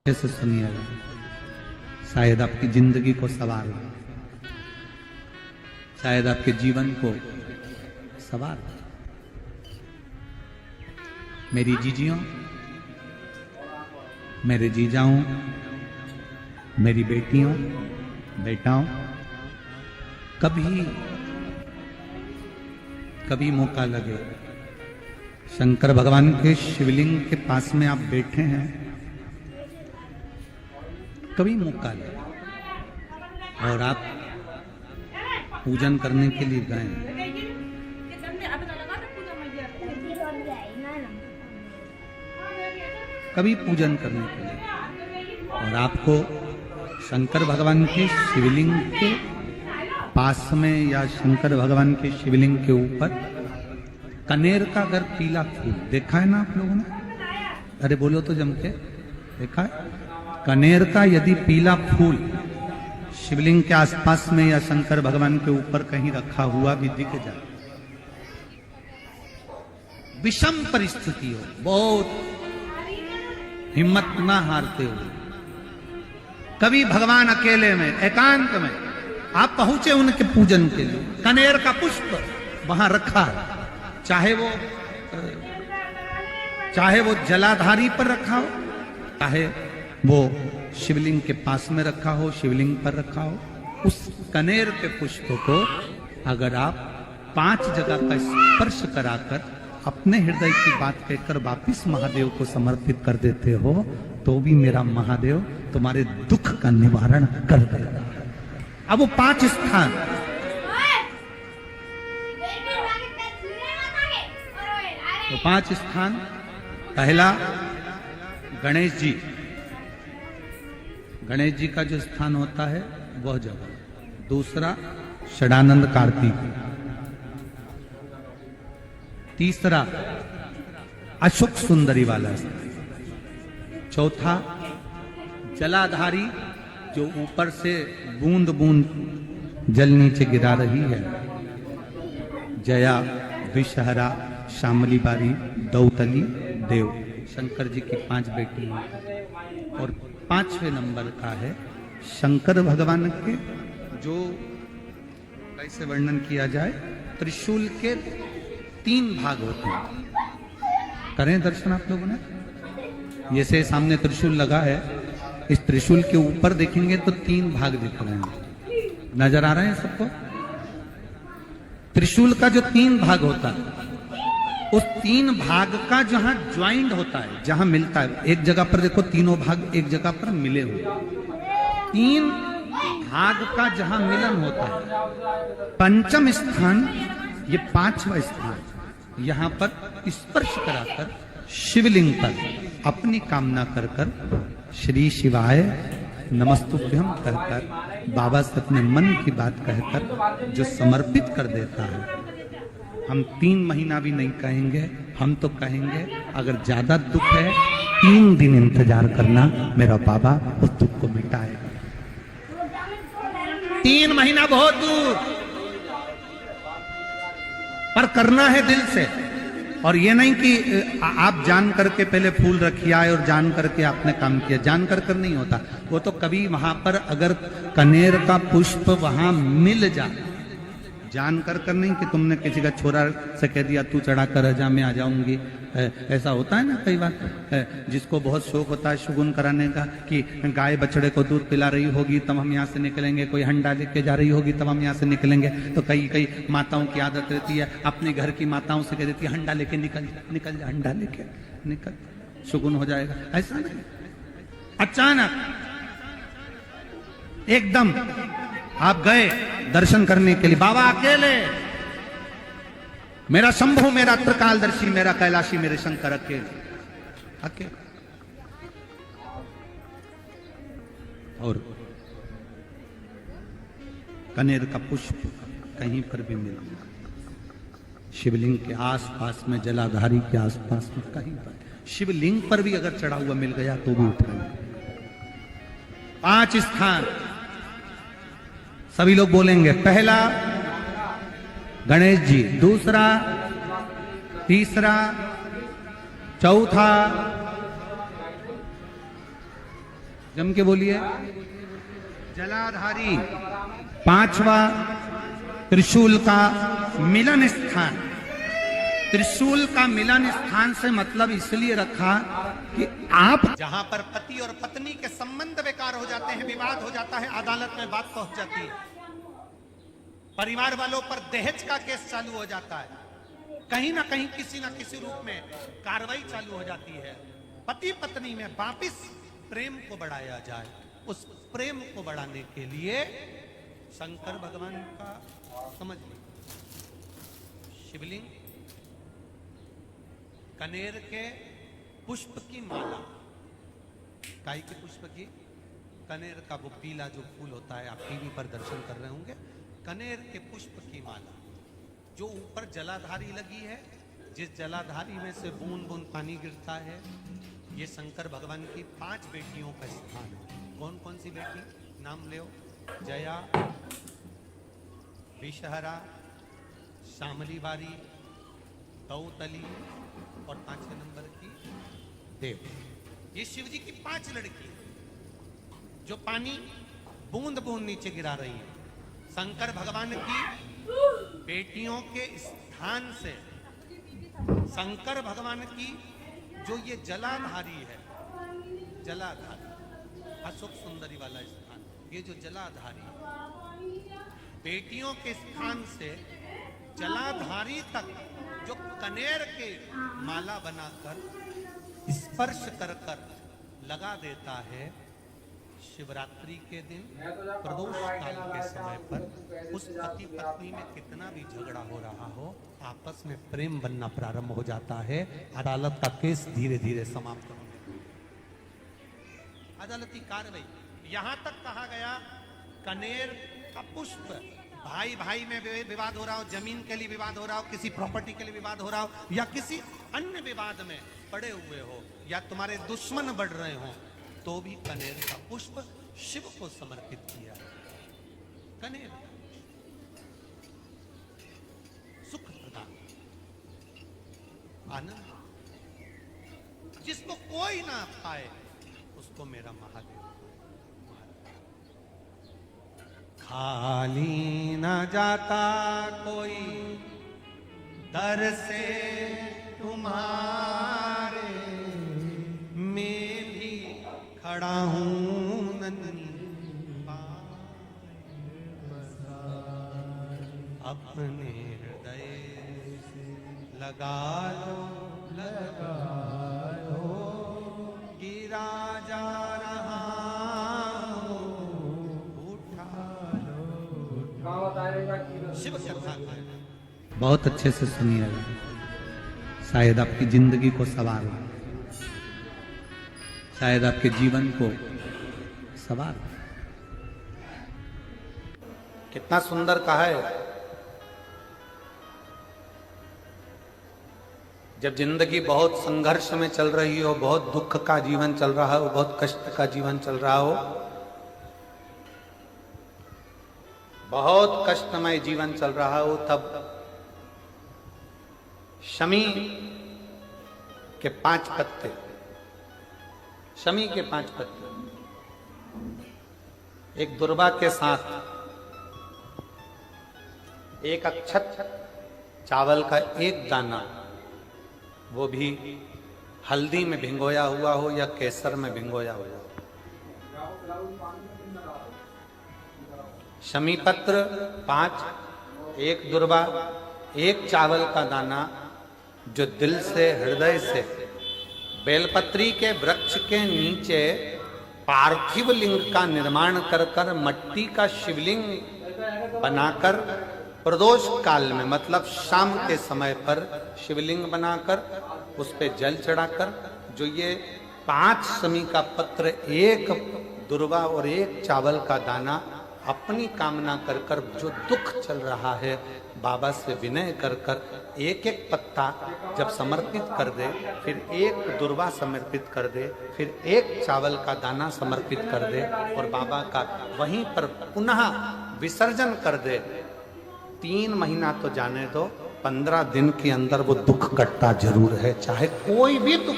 से सुनिएगा, शायद आपकी जिंदगी को सवार हो, शायद आपके जीवन को सवार हो। मेरी जीजियों, मेरे जीजाओं, मेरी बेटियों, बेटाओं, कभी मौका लगे, शंकर भगवान के शिवलिंग के पास में आप बैठे हैं, कभी मौका लगे और आप पूजन करने के लिए गए, कभी पूजन करने के लिए और आपको शंकर भगवान के शिवलिंग के पास में या शंकर भगवान के शिवलिंग के ऊपर कनेर का अगर पीला फूल देखा है ना आप लोगों ने, अरे बोलो तो जम के, देखा है? कनेर का यदि पीला फूल शिवलिंग के आसपास में या शंकर भगवान के ऊपर कहीं रखा हुआ भी दिख जाए, विषम परिस्थिति हो, बहुत हिम्मत ना हारते हो, कभी भगवान अकेले में एकांत में आप पहुंचे उनके पूजन के लिए, कनेर का पुष्प वहां रखा है, चाहे वो जलाधारी पर रखा हो, चाहे वो शिवलिंग के पास में रखा हो, शिवलिंग पर रखा हो, उस कनेर के पुष्प को अगर आप 5 जगह का स्पर्श कराकर अपने हृदय की बात कहकर वापिस महादेव को समर्पित कर देते हो, तो भी मेरा महादेव तुम्हारे दुख का निवारण कर देगा। अब वो 5 स्थान, तो 5 स्थान, पहला गणेश जी का जो स्थान होता है वह जगह, दूसरा षडानंद कार्तिक, तीसरा अशोक सुंदरी वाला स्थान, चौथा जलाधारी जो ऊपर से बूंद बूंद जल नीचे गिरा रही है, जया, विषहरा, शामली बारी, दौतली, देव, शंकर जी की 5 बेटियां, और 5वें नंबर का है शंकर भगवान के, जो कैसे वर्णन किया जाए, त्रिशूल के 3 भाग होते हैं। करें दर्शन आप लोगों ने, जैसे सामने त्रिशूल लगा है, इस त्रिशूल के ऊपर देखेंगे तो 3 भाग दिख रहे हैं, नजर आ रहे हैं सबको? त्रिशूल का जो 3 भाग होता है, उस 3 भाग का जहां ज्वाइंट होता है, जहां मिलता है, एक जगह पर देखो तीनों भाग एक जगह पर मिले हुए, 3 भाग का जहां मिलन होता है, पंचम स्थान, ये 5वां स्थान, यहां पर स्पर्श कराकर शिवलिंग पर अपनी कामना कर कर श्री शिवाय नमस्तुभ्यम कहकर, बाबा से अपने मन की बात कहकर जो समर्पित कर देता है, हम 3 महीना भी नहीं कहेंगे, हम तो कहेंगे अगर ज्यादा दुख है 3 दिन इंतजार करना, मेरा बाबा उस दुख को मिटाएगा। 3 महीना बहुत दूर, पर करना है दिल से, और ये नहीं कि आप जान करके पहले फूल रखिए और जान करके आपने काम किया, जान कर नहीं होता वो, तो कभी वहां पर अगर कनेर का पुष्प वहां मिल जाए, जान कर नहीं कि तुमने किसी का छोरा से कह दिया तू चढ़ा कर जा, मैं आ जाऊंगी, ऐसा होता है ना कई बार, जिसको बहुत शौक होता है शुगुन कराने का, कि गाय बछड़े को दूध पिला रही होगी तब हम यहाँ से निकलेंगे, कोई हंडा लेके जा रही होगी तब हम यहाँ से निकलेंगे, तो कई माताओं की आदत रहती है, अपने घर की माताओं से कह देती है हंडा लेके निकल जा, हंडा लेके निकल, शुगुन हो जाएगा। ऐसा नहीं, अचानक एकदम आप गए दर्शन करने के लिए, बाबा अकेले, मेरा शंभु, मेरा त्रिकालदर्शी, मेरा कैलाशी, मेरे शंकर अकेले, और कनेर का पुष्प कहीं पर भी मिला, शिवलिंग के आसपास में, जलाधारी के आसपास में, कहीं पर, शिवलिंग पर भी अगर चढ़ा हुआ मिल गया तो भी उठाएंगे। 5 स्थान सभी लोग बोलेंगे, पहला गणेश जी, दूसरा, तीसरा, चौथा, जम के बोलिए। जलाधारी, पांचवा त्रिशूल का मिलन स्थान। त्रिशूल का मिलन स्थान से मतलब इसलिए रखा कि आप जहां पर पति और पत्नी के संबंध बेकार हो जाते हैं, विवाद हो जाता है, अदालत में बात पहुंच जाती है, परिवार वालों पर दहेज का केस चालू हो जाता है, कहीं ना कहीं किसी ना किसी रूप में कार्रवाई चालू हो जाती है, पति पत्नी में वापिस प्रेम को बढ़ाया जाए, उस प्रेम को बढ़ाने के लिए शंकर भगवान का समझ लीजिए शिवलिंग, कनेर के पुष्प की माला, काई के पुष्प की, कनेर का वो पीला जो फूल होता है, आप टीवी पर दर्शन कर रहे होंगे, कनेर के पुष्प की माला जो ऊपर जलाधारी लगी है, जिस जलाधारी में से बूंद बूंद पानी गिरता है, ये शंकर भगवान की 5 बेटियों का स्थान है। कौन कौन सी बेटी नाम ले? जया, विषहरा, शामली बारी, तौतली और 5वें नंबर की देव। ये शिव जी की 5 लड़की जो पानी बूंद बूंद नीचे गिरा रही है। शंकर भगवान की बेटियों के स्थान से शंकर भगवान की जो ये जलाधारी है, जलाधारी अशोक सुंदरी वाला स्थान, ये जो जलाधारी बेटियों के स्थान से जलाधारी तक जो कनेर के माला बनाकर स्पर्श कर कर लगा देता है, शिवरात्रि के दिन प्रदोष काल के समय पर उस पति पत्नी में कितना भी झगड़ा हो रहा हो, आपस में प्रेम बनना प्रारंभ हो जाता है। अदालत का केस धीरे धीरे समाप्त होने लगता है। अदालती कार्रवाई यहां तक कहा गया, कनेर का पुष्प, भाई भाई में विवाद हो रहा हो, जमीन के लिए विवाद हो रहा हो, किसी प्रॉपर्टी के लिए विवाद हो रहा हो, या किसी अन्य विवाद में पड़े हुए हो, या तुम्हारे दुश्मन बढ़ रहे हो, तो भी कनेर का पुष्प शिव को समर्पित किया। कनेर सुख प्रदान, आनंद, जिसको कोई ना पाए उसको मेरा महादेव। खाली न जाता कोई दर से तुम्हारे, मैं भी खड़ा हूं नन्ही अपने हृदय लगा लो, लगा लो, गिरा जा रहा हो, उठा लो। शिव के साथ बहुत अच्छे से सुनिएगा, शायद आपकी जिंदगी को सवार, शायद आपके जीवन को सवार। कितना सुंदर कहा है। जब जिंदगी बहुत संघर्ष में चल रही हो, बहुत दुख का जीवन चल रहा हो, बहुत कष्ट का जीवन चल रहा हो, बहुत कष्टमय जीवन चल रहा हो, तब शमी के 5 पत्ते, शमी के 5 पत्ते, एक दुर्वा के साथ एक अक्षत चावल का एक दाना, वो भी हल्दी में भिंगोया हुआ हो या केसर में भिंगोया हुआ हो, शमी पत्र 5, एक दुर्वा, एक चावल का दाना, जो दिल से हृदय से बेलपत्री के वृक्ष के नीचे पार्थिव लिंग का निर्माण कर कर मट्टी का शिवलिंग बनाकर प्रदोष काल में, मतलब शाम के समय पर शिवलिंग बनाकर उस पे जल चढ़ाकर, जो ये 5 शमी का पत्र, एक दुर्वा और एक चावल का दाना, अपनी कामना कर कर जो दुख चल रहा है, बाबा से विनय कर कर एक एक पत्ता जब समर्पित कर दे, फिर एक दुर्वा समर्पित कर दे, फिर एक चावल का दाना समर्पित कर दे और बाबा का वहीं पर पुनः विसर्जन कर दे, 3 महीना तो जाने दो, 15 दिन के अंदर वो दुख कटता जरूर है, चाहे कोई भी दुख।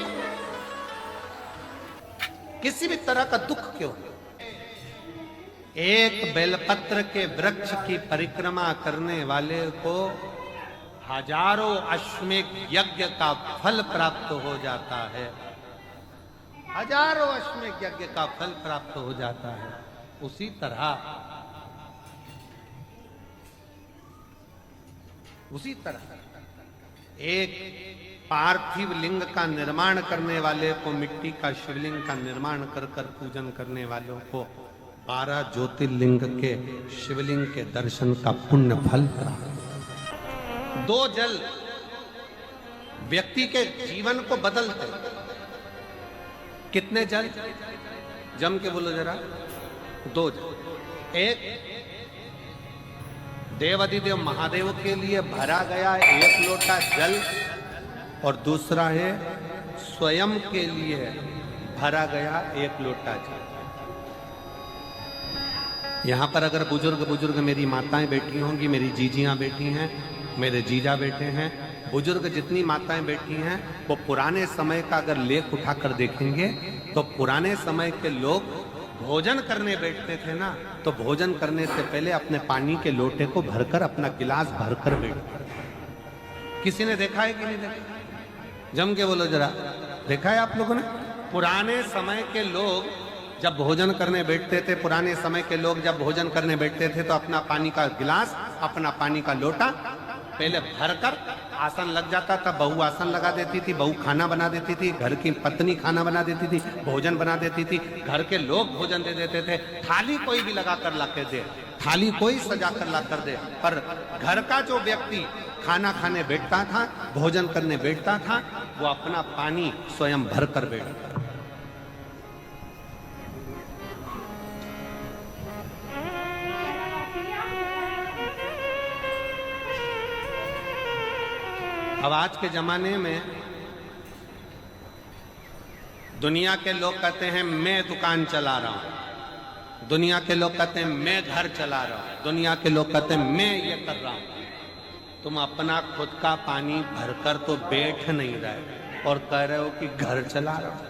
किसी भी तरह का दुख क्यों, एक बेलपत्र के वृक्ष की परिक्रमा करने वाले को हजारों अश्वमेध यज्ञ का फल प्राप्त हो जाता है, हजारों अश्वमेध यज्ञ का फल प्राप्त हो जाता है। उसी तरह एक पार्थिव लिंग का निर्माण करने वाले को, मिट्टी का शिवलिंग का निर्माण कर कर पूजन करने वालों को 12 ज्योतिर्लिंग के शिवलिंग के दर्शन का पुण्य फल प्राप्त। 2 जल व्यक्ति के जीवन को बदलते। कितने जल? जम के बोलो जरा। 2 जल। एक देवाधिदेव महादेव के लिए भरा गया 1 लोटा जल, और दूसरा है स्वयं के लिए भरा गया 1 लोटा जल। यहां पर अगर बुजुर्ग मेरी माताएं बैठी होंगी, मेरी जीजियां बैठी हैं, मेरे जीजा बैठे हैं, बुजुर्ग जितनी माताएं बैठी हैं, वो पुराने समय का अगर लेख उठाकर देखेंगे तो पुराने समय के लोग भोजन करने बैठते थे ना, तो भोजन करने से पहले अपने पानी के लोटे को भरकर, अपना गिलास भरकर बैठते। किसी ने देखा है कि नहीं देखा? जम के बोलो जरा। देखा है आप लोगों ने? पुराने समय के लोग जब भोजन करने बैठते थे, पुराने समय के लोग जब भोजन करने बैठते थे तो अपना पानी का गिलास, अपना पानी का लोटा पहले भरकर आसन लग जाता था। बहू आसन लगा देती थी, बहू खाना बना देती थी, घर की पत्नी खाना बना देती थी, भोजन बना देती थी, घर के लोग भोजन दे देते थे। थाली कोई भी लगा कर ला कर दे, थाली कोई सजा कर ला कर दे, पर घर का जो व्यक्ति खाना खाने बैठता था, भोजन करने बैठता था, वो अपना पानी स्वयं भर कर बैठता। अब आज के जमाने में दुनिया के लोग कहते हैं मैं दुकान चला रहा हूं, दुनिया के लोग कहते हैं मैं घर चला रहा हूं, दुनिया के लोग कहते हैं मैं ये कर रहा हूं। तुम अपना खुद का पानी भरकर तो बैठ नहीं रहे और कह रहे हो कि घर चला रहा हूं।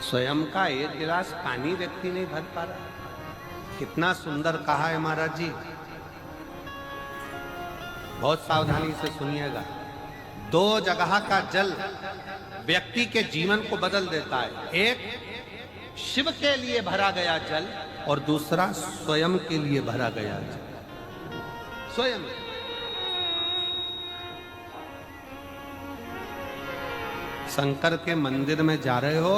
स्वयं का 1 गिलास पानी व्यक्ति नहीं भर पा रहा। कितना सुंदर कहा है महाराज जी। बहुत सावधानी से सुनिएगा। 2 जगह का जल व्यक्ति के जीवन को बदल देता है। एक शिव के लिए भरा गया जल और दूसरा स्वयं के लिए भरा गया जल। स्वयं शंकर के मंदिर में जा रहे हो,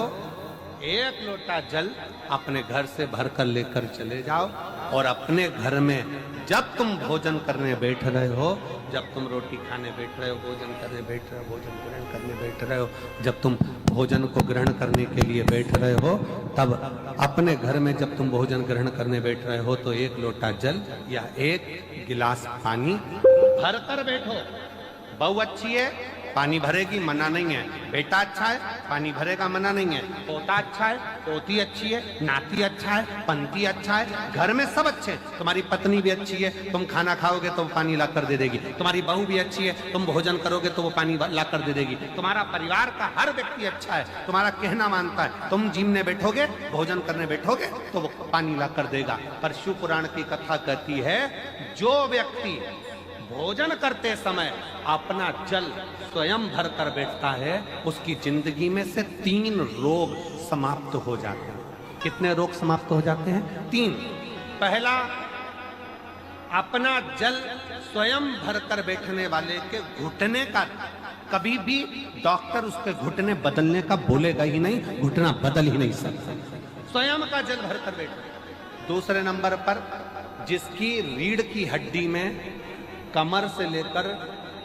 1 लोटा जल अपने घर से भरकर लेकर चले जाओ, और अपने घर में जब तुम भोजन करने बैठ रहे हो, जब तुम रोटी खाने बैठ रहे हो, भोजन करने बैठ रहे हो, भोजन ग्रहण करने बैठ रहे हो, जब तुम भोजन को ग्रहण करने के लिए बैठ रहे हो, तब अपने घर में जब तुम भोजन ग्रहण करने बैठ रहे हो तो 1 लोटा जल या 1 गिलास पानी भर कर बैठो। बहू अच्छी है, पानी भरेगी, मना नहीं है। बेटा अच्छा है, पानी भरेगा, मना नहीं है। पोता अच्छा है, पोती अच्छी है, नाती अच्छा है, पंती अच्छा है, घर में सब अच्छे। तुम्हारी पत्नी भी अच्छी है, तुम खाना खाओगे तो वो पानी ला कर दे देगी। तुम्हारी बहू भी अच्छी है, तुम भोजन करोगे तो वो पानी ला कर दे देगी। तुम्हारा परिवार का हर व्यक्ति अच्छा है, तुम्हारा कहना मानता है। तुम जिमने बैठोगे, भोजन करने बैठोगे तो वो पानी ला कर देगा। पर शिव पुराण की कथा कहती है, जो व्यक्ति भोजन करते समय अपना जल स्वयं भर कर बैठता है, उसकी जिंदगी में से 3 रोग समाप्त हो जाते हैं। कितने रोग समाप्त हो जाते हैं? 3। पहला, अपना जल स्वयं भर कर बैठने वाले के घुटने का कभी भी डॉक्टर उसके घुटने बदलने का बोलेगा ही नहीं, घुटना बदल ही नहीं सकता। स्वयं का जल भर कर बैठे। दूसरे नंबर पर, जिसकी रीढ़ की हड्डी में कमर से लेकर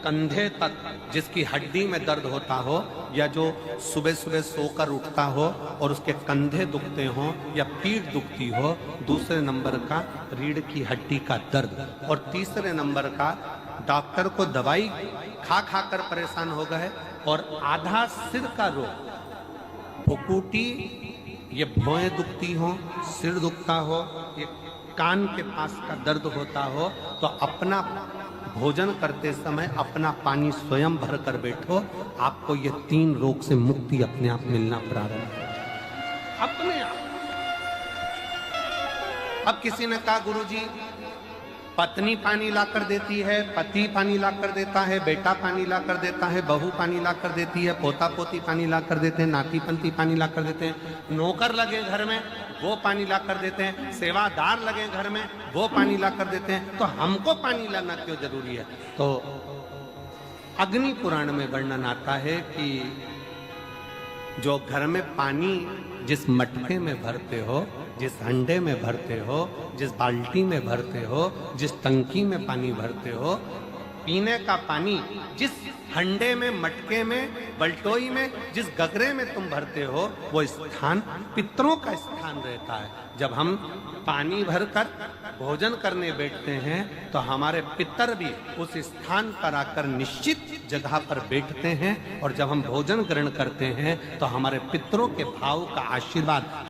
कंधे तक जिसकी हड्डी में दर्द होता हो, या जो सुबह सुबह सोकर उठता हो और उसके कंधे दुखते हो या पीठ दुखती हो। दूसरे नंबर का रीढ़ की हड्डी का दर्द। और तीसरे नंबर का, डॉक्टर को दवाई खा खा कर परेशान हो गए और आधा सिर का रोग, भुकुटी, ये भौएं दुखती हो, सिर दुखता हो, ये कान के पास का दर्द होता हो, तो अपना भोजन करते समय अपना पानी स्वयं भर कर बैठो, आपको ये 3 रोग से मुक्ति अपने आप मिलना प्रारंभ हो, अपने आप। अब किसी ने कहा गुरुजी पत्नी पानी लाकर देती है, पति पानी लाकर देता है, बेटा पानी लाकर देता है, बहू पानी लाकर देती है, पोता पोती पानी लाकर देते हैं, नाती पंती पानी लाकर देते हैं, नौकर लगे घर में वो पानी लाकर देते हैं, सेवादार लगे घर में वो पानी लाकर देते हैं, तो हमको पानी लाना क्यों जरूरी है? तो अग्नि पुराण में वर्णन आता है कि जो घर में पानी जिस मटके में भरते हो, जिस हंडे में भरते हो, जिस बाल्टी में भरते हो, जिस टंकी में पानी भरते हो, पीने का पानी जिस हंडे में, मटके में, बल्टोई में, जिस गगरे में तुम भरते हो, वो स्थान पितरों का स्थान रहता है। जब हम पानी भरकर भोजन करने बैठते हैं तो हमारे पितर भी उस स्थान पर आकर निश्चित जगह पर बैठते हैं, और जब हम भोजन ग्रहण करते हैं तो हमारे पितरों के भाव का आशीर्वाद